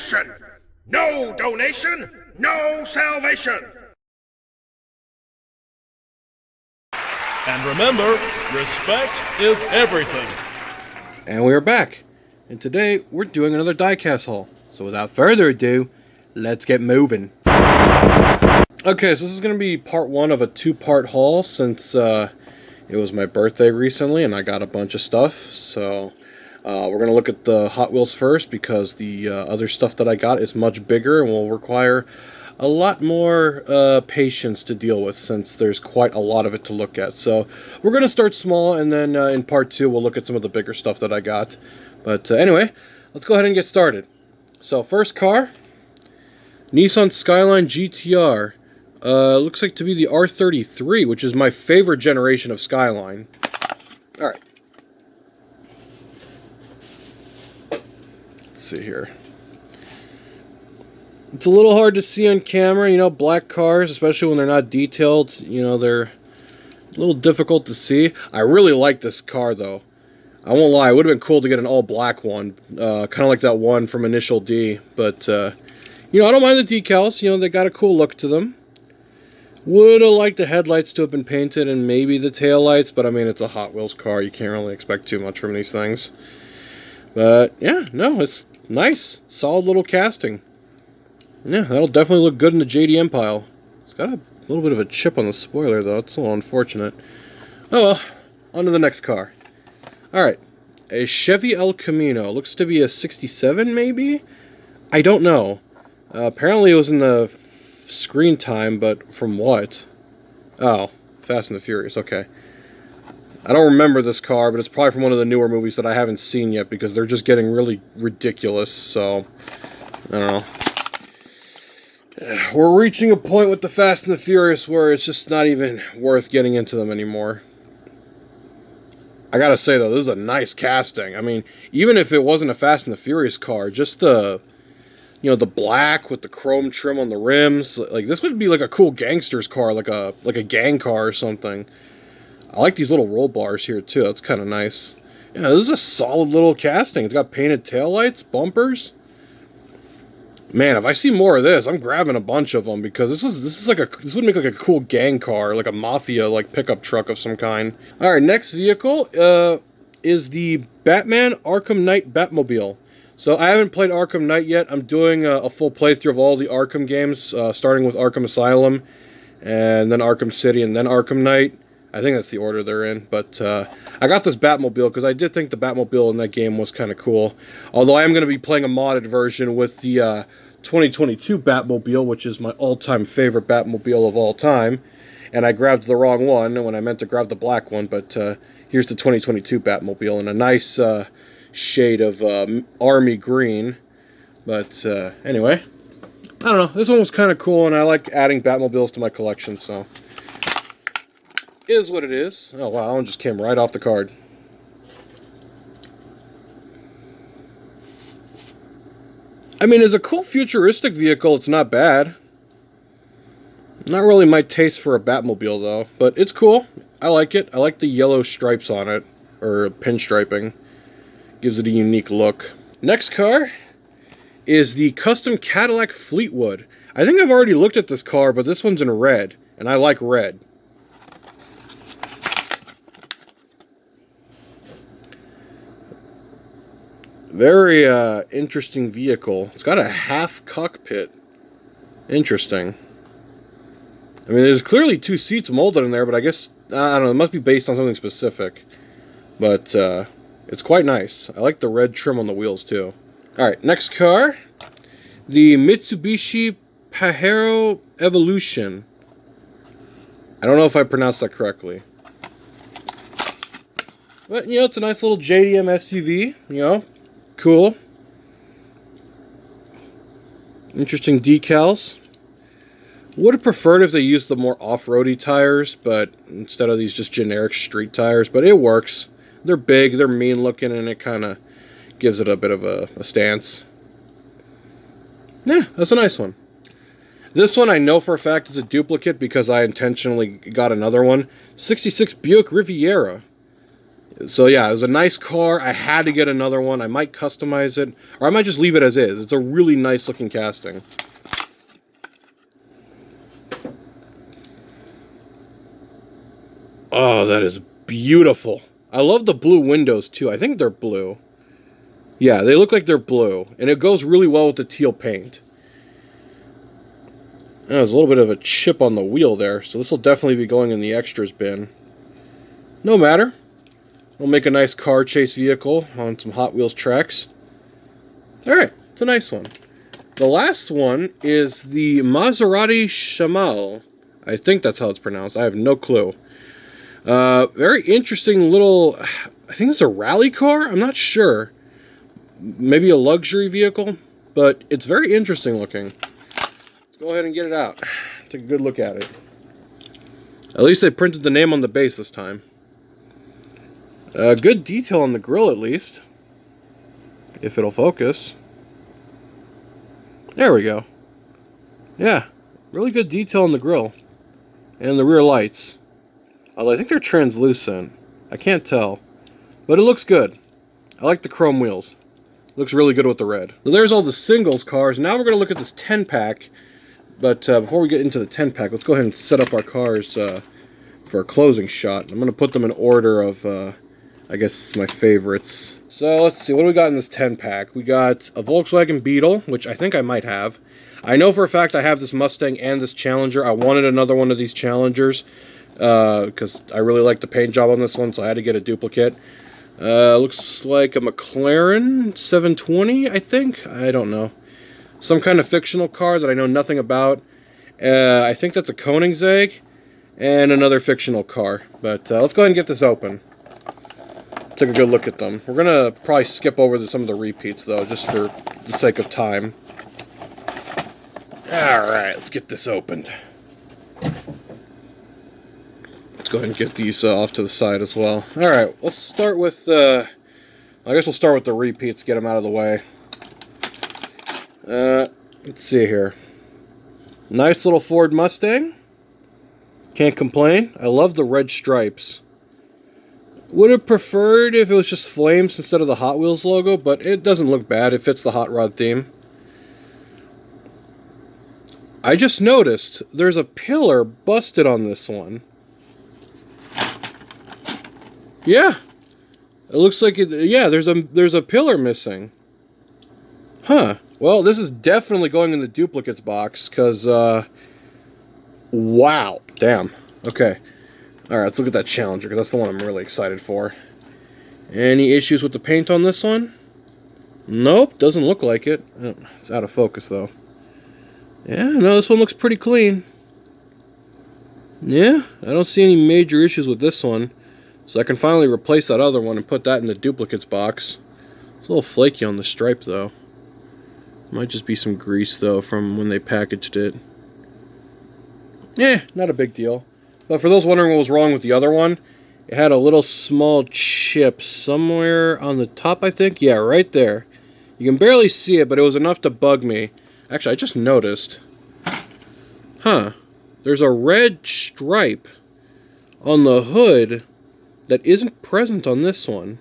nation. No donation, no salvation. And remember, respect is everything. And we are back. And today, we're doing another diecast haul. So without further ado, let's get moving. Okay, so this is going to be part one of a two-part haul since it was my birthday recently and I got a bunch of stuff. So we're going to look at the Hot Wheels first because the other stuff that I got is much bigger and will require a lot more patience to deal with since there's quite a lot of it to look at. So we're going to start small, and then in part two we'll look at some of the bigger stuff that I got. But anyway, let's go ahead and get started. So first car, Nissan Skyline GTR. Looks like to be the R33, which is my favorite generation of Skyline. Alright. Let's see here. It's a little hard to see on camera, you know, black cars, especially when they're not detailed, you know, they're a little difficult to see. I really like this car, though. I won't lie, it would have been cool to get an all-black one, kind of like that one from Initial D, but, you know, I don't mind the decals, you know, they got a cool look to them. Would have liked the headlights to have been painted and maybe the taillights, but I mean, it's a Hot Wheels car, you can't really expect too much from these things. But, yeah, no, it's nice, solid little casting. Yeah, that'll definitely look good in the JDM pile. It's got a little bit of a chip on the spoiler, though. It's a little unfortunate. Oh well, on to the next car. Alright, a Chevy El Camino. Looks to be a 67, maybe? I don't know. Apparently it was in the screen time, but from what? Oh, Fast and the Furious, okay. I don't remember this car, but it's probably from one of the newer movies that I haven't seen yet, because they're just getting really ridiculous, so I don't know. We're reaching a point with the Fast and the Furious where it's just not even worth getting into them anymore. I gotta say, though, this is a nice casting. I mean, even if it wasn't a Fast and the Furious car, just the, you know, the black with the chrome trim on the rims, like, this would be like a cool gangster's car, like a gang car or something. I like these little roll bars here, too. That's kind of nice. Yeah, this is a solid little casting. It's got painted taillights, bumpers. Man, if I see more of this, I'm grabbing a bunch of them because this would make like a cool gang car, like a mafia like pickup truck of some kind. All right, next vehicle is the Batman Arkham Knight Batmobile. So I haven't played Arkham Knight yet. I'm doing a full playthrough of all the Arkham games, starting with Arkham Asylum, and then Arkham City, and then Arkham Knight. I think that's the order they're in, but I got this Batmobile because I did think the Batmobile in that game was kind of cool. Although I am going to be playing a modded version with the 2022 Batmobile, which is my all-time favorite Batmobile of all time. And I grabbed the wrong one when I meant to grab the black one, but here's the 2022 Batmobile in a nice shade of army green. But anyway, I don't know. This one was kind of cool, and I like adding Batmobiles to my collection, so is what it is. Oh wow, that one just came right off the card. I mean, as a cool futuristic vehicle, it's not bad. Not really my taste for a Batmobile, though, but it's cool. I like it. I like the yellow stripes on it, or pinstriping. Gives it a unique look. Next car is the custom Cadillac Fleetwood. I think I've already looked at this car, but this one's in red, and I like red. Very interesting vehicle. It's got a half cockpit. Interesting. I mean, there's clearly two seats molded in there, but I guess, I don't know, it must be based on something specific. But it's quite nice. I like the red trim on the wheels, too. Alright, next car. The Mitsubishi Pajero Evolution. I don't know if I pronounced that correctly. But, you know, it's a nice little JDM SUV, you know. Cool. Interesting decals. Would have preferred if they used the more off-roady tires, but instead of these just generic street tires, but it works. They're big, they're mean looking, and it kind of gives it a bit of a stance. Yeah, that's a nice one. This one I know for a fact is a duplicate because I intentionally got another one. 66 Buick Riviera. So yeah, it was a nice car. I had to get another one. I might customize it, or I might just leave it as is. It's a really nice looking casting. Oh, that is beautiful. I love the blue windows too. I think they're blue. Yeah, they look like they're blue, and it goes really well with the teal paint. There's a little bit of a chip on the wheel there, so this will definitely be going in the extras bin. No matter. We'll make a nice car chase vehicle on some Hot Wheels tracks. Alright, it's a nice one. The last one is the Maserati Shamal. I think that's how it's pronounced. I have no clue. Very interesting little... I think it's a rally car? I'm not sure. Maybe a luxury vehicle? But it's very interesting looking. Let's go ahead and get it out. Take a good look at it. At least they printed the name on the base this time. Good detail on the grill, at least. If it'll focus. There we go. Yeah, really good detail on the grill. And the rear lights. Although I think they're translucent. I can't tell. But it looks good. I like the chrome wheels. Looks really good with the red. So there's all the singles cars. Now we're going to look at this 10-pack. But before we get into the 10-pack, let's go ahead and set up our cars for a closing shot. I'm going to put them in order of... I guess my favorites. So let's see, what do we got in this 10-pack? We got a Volkswagen Beetle, which I think I might have. I know for a fact I have this Mustang and this Challenger. I wanted another one of these Challengers because I really like the paint job on this one, so I had to get a duplicate. Looks like a McLaren 720, I think? I don't know. Some kind of fictional car that I know nothing about. I think that's a Koenigsegg and another fictional car. But let's go ahead and get this open. Take a good look at them. We're going to probably skip over some of the repeats, though, just for the sake of time. Alright, let's get this opened. Let's go ahead and get these off to the side as well. Alright, let's start with... I guess we'll start with the repeats, get them out of the way. Let's see here. Nice little Ford Mustang. Can't complain. I love the red stripes. Would have preferred if it was just flames instead of the Hot Wheels logo, but it doesn't look bad. It fits the hot rod theme. I just noticed there's a pillar busted on this one. Yeah. It looks like it, yeah, there's a pillar missing. Huh. Well, this is definitely going in the duplicates box cuz wow. Damn. Okay. Alright, let's look at that Challenger, because that's the one I'm really excited for. Any issues with the paint on this one? Nope, doesn't look like it. It's out of focus, though. Yeah, no, this one looks pretty clean. Yeah, I don't see any major issues with this one. So I can finally replace that other one and put that in the duplicates box. It's a little flaky on the stripe, though. Might just be some grease, though, from when they packaged it. Yeah, not a big deal. But for those wondering what was wrong with the other one, it had a little small chip somewhere on the top, I think. Yeah, right there. You can barely see it, but it was enough to bug me. Actually, I just noticed. Huh. There's a red stripe on the hood that isn't present on this one.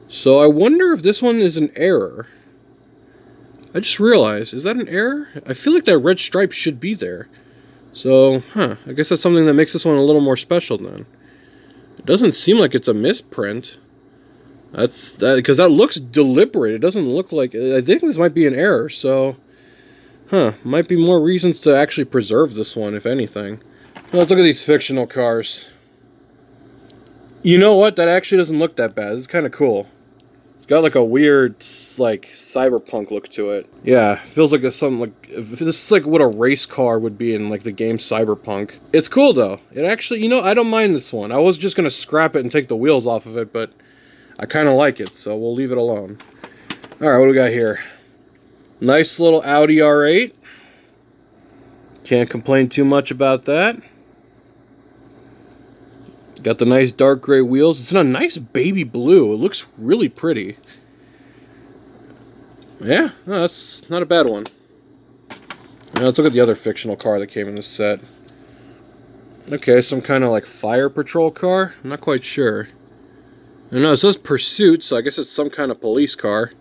So I wonder if this one is an error. I just realized, is that an error? I feel like that red stripe should be there. So, I guess that's something that makes this one a little more special then. It doesn't seem like it's a misprint. Because that looks deliberate. It doesn't look like... I think this might be an error, so... might be more reasons to actually preserve this one, if anything. Well, let's look at these fictional cars. You know what? That actually doesn't look that bad. This is kind of cool. It's got like a weird, like, cyberpunk look to it. Yeah, feels like it's something like... This is like what a race car would be in, like, the game Cyberpunk. It's cool, though. It actually... You know, I don't mind this one. I was just going to scrap it and take the wheels off of it, but I kind of like it, so we'll leave it alone. Alright, what do we got here? Nice little Audi R8. Can't complain too much about that. Got the nice dark gray wheels. It's in a nice baby blue. It looks really pretty. Yeah, no, that's not a bad one. Now let's look at the other fictional car that came in this set. Okay, some kind of like fire patrol car. I'm not quite sure. I know, it says Pursuit, so I guess it's some kind of police car.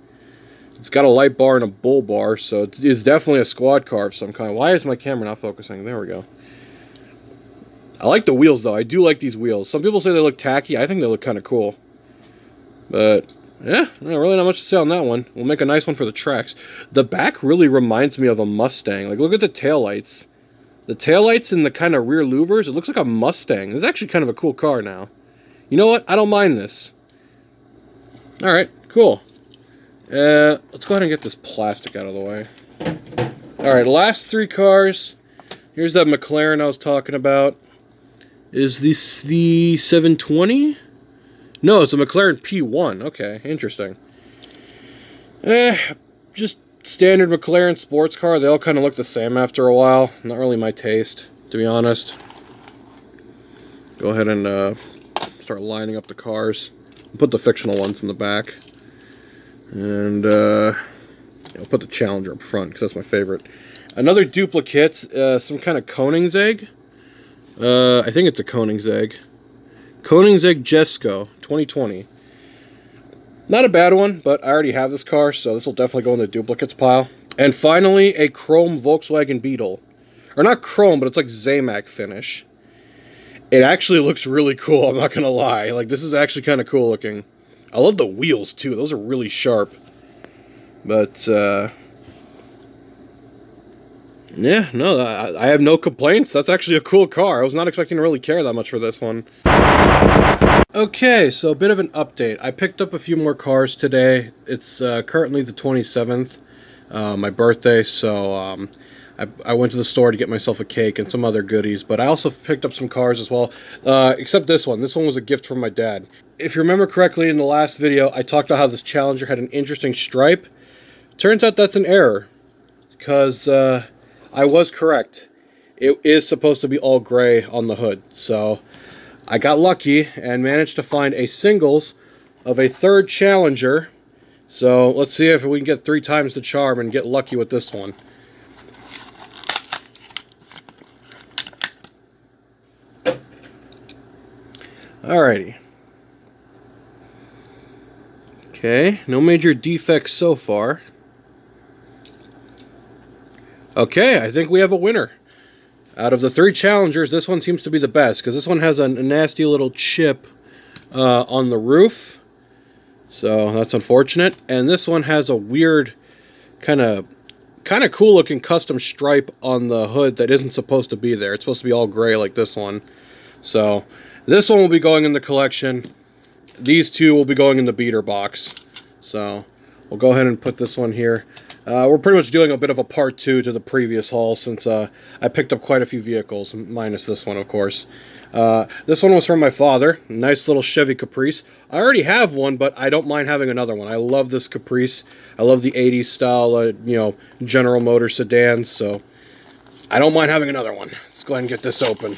It's got a light bar and a bull bar, so it is definitely a squad car of some kind. Why is my camera not focusing? There we go. I like the wheels, though. I do like these wheels. Some people say they look tacky. I think they look kind of cool. But, yeah, really not much to say on that one. We'll make a nice one for the tracks. The back really reminds me of a Mustang. Like, look at the taillights. The taillights and the kind of rear louvers, it looks like a Mustang. This is actually kind of a cool car now. You know what? I don't mind this. Alright, cool. Let's go ahead and get this plastic out of the way. Alright, last three cars. Here's that McLaren I was talking about. Is this the 720? No, it's a McLaren P1. Okay, interesting. Just standard McLaren sports car. They all kind of look the same after a while. Not really my taste, to be honest. Go ahead and start lining up the cars. Put the fictional ones in the back. And I'll put the Challenger up front, because that's my favorite. Another duplicate, some kind of Koenigsegg. I think it's a Koenigsegg. Koenigsegg Jesko 2020. Not a bad one, but I already have this car, so this will definitely go in the duplicates pile. And finally, a chrome Volkswagen Beetle. Or not chrome, but it's like Zamac finish. It actually looks really cool, I'm not going to lie. Like, this is actually kind of cool looking. I love the wheels, too. Those are really sharp. But, yeah, no, I have no complaints. That's actually a cool car. I was not expecting to really care that much for this one. Okay, so a bit of an update. I picked up a few more cars today. It's currently the 27th, my birthday, so I went to the store to get myself a cake and some other goodies, but I also picked up some cars as well, except this one. This one was a gift from my dad. If you remember correctly, in the last video, I talked about how this Challenger had an interesting stripe. Turns out that's an error, because I was correct. It is supposed to be all gray on the hood, so I got lucky and managed to find a singles of a third Challenger. So let's see if we can get 3 times the charm and get lucky with this one. Alrighty. Okay, no major defects so far. Okay, I think we have a winner. Out of the 3 Challengers, this one seems to be the best, because this one has a nasty little chip on the roof. So that's unfortunate. And this one has a weird, kind of cool looking custom stripe on the hood that isn't supposed to be there. It's supposed to be all gray like this one. So this one will be going in the collection. These 2 will be going in the beater box. So we'll go ahead and put this one here. We're pretty much doing a bit of a part 2 to the previous haul, since I picked up quite a few vehicles, minus this one, of course. This one was from my father. Nice little Chevy Caprice. I already have one, but I don't mind having another one. I love this Caprice. I love the 80s style, General Motors sedans, so I don't mind having another one. Let's go ahead and get this open.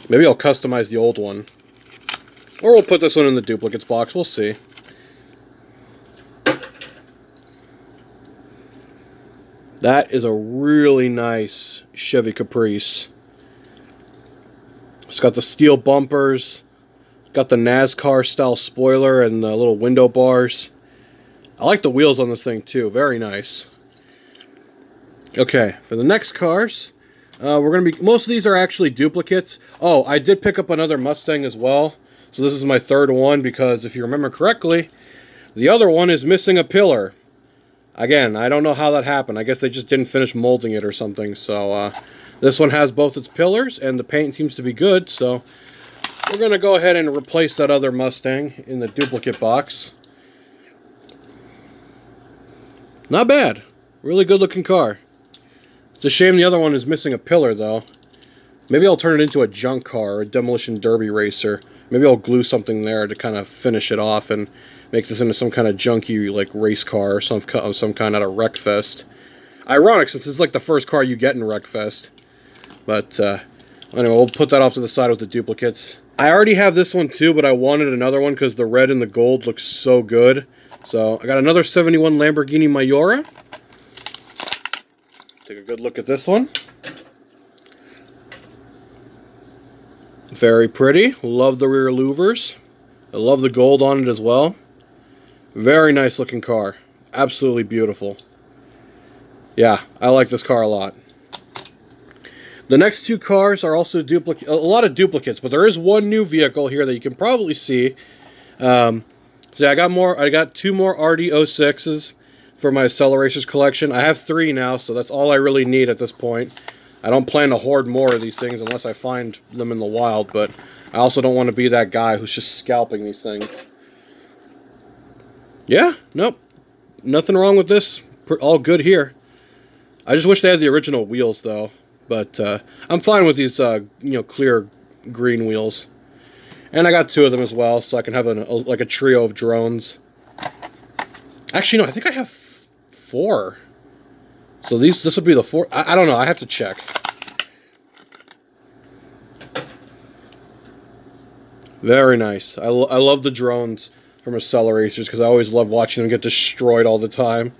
Maybe I'll customize the old one. Or we'll put this one in the duplicates box. We'll see. That is a really nice Chevy Caprice. It's got the steel bumpers. It's got the NASCAR style spoiler and the little window bars. I like the wheels on this thing too. Very nice. Okay, for the next cars, we're going to be... Most of these are actually duplicates. Oh, I did pick up another Mustang as well. So this is my 3rd one, because if you remember correctly, the other one is missing a pillar. Again, I don't know how that happened. I guess they just didn't finish molding it or something. So this one has both its pillars, and the paint seems to be good. So we're going to go ahead and replace that other Mustang in the duplicate box. Not bad. Really good looking car. It's a shame the other one is missing a pillar, though. Maybe I'll turn it into a junk car or a demolition derby racer. Maybe I'll glue something there to kind of finish it off and make this into some kind of junky, like, race car or some kind out of Wreckfest. Ironic, since it's like the first car you get in Wreckfest. But, anyway, we'll put that off to the side with the duplicates. I already have this one too, but I wanted another one because the red and the gold looks so good. So, I got another 71 Lamborghini Mayora. Take a good look at this one. Very pretty. Love the rear louvers. I love the gold on it as well. Very nice looking car. Absolutely beautiful. Yeah, I like this car a lot. The next two cars are also a lot of duplicates, but there is one new vehicle here that you can probably see. So yeah, I got two more RD06s for my Acceleracers collection. I have 3 now, so that's all I really need at this point. I don't plan to hoard more of these things unless I find them in the wild, but I also don't want to be that guy who's just scalping these things. Yeah, nope. Nothing wrong with this. All good here. I just wish they had the original wheels, though. But I'm fine with these, clear green wheels. And I got 2 of them as well, so I can have like a trio of drones. Actually, no, I think I have 4. So this would be the 4th. I don't know. I have to check. Very nice. I love the drones from Acceleracers because I always love watching them get destroyed all the time.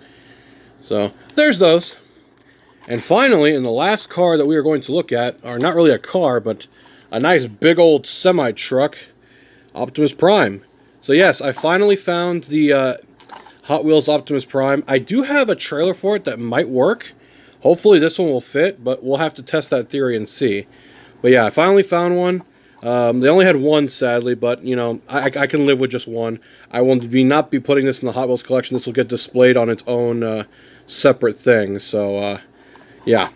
So there's those. And finally, in the last car that we are going to look at, or not really a car, but a nice big old semi-truck, Optimus Prime. So yes, I finally found the Hot Wheels Optimus Prime. I do have a trailer for it that might work. Hopefully this one will fit, but we'll have to test that theory and see. But yeah, I finally found one. They only had one, sadly, but, you know, I can live with just one. I will not be putting this in the Hot Wheels collection. This will get displayed on its own separate thing, so, yeah.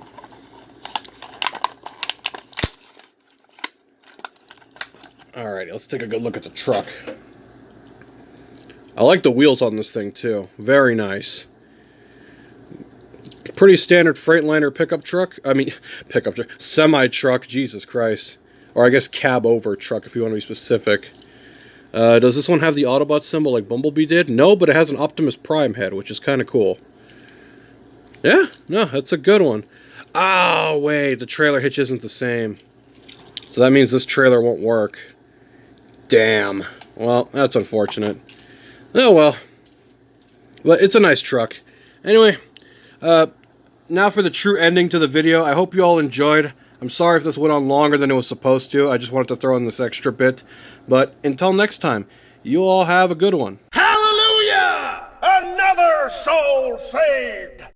Alrighty, let's take a good look at the truck. I like the wheels on this thing, too. Very nice. Pretty standard Freightliner pickup truck. I mean, pickup truck. Semi-truck, Jesus Christ. Or I guess cab-over truck, if you want to be specific. Does this one have the Autobot symbol like Bumblebee did? No, but it has an Optimus Prime head, which is kind of cool. Yeah, no, that's a good one. Oh, wait, the trailer hitch isn't the same. So that means this trailer won't work. Damn. Well, that's unfortunate. Oh, well. But it's a nice truck. Anyway, now for the true ending to the video. I hope you all enjoyed. I'm sorry if this went on longer than it was supposed to. I just wanted to throw in this extra bit. But until next time, you all have a good one. Hallelujah! Another soul saved!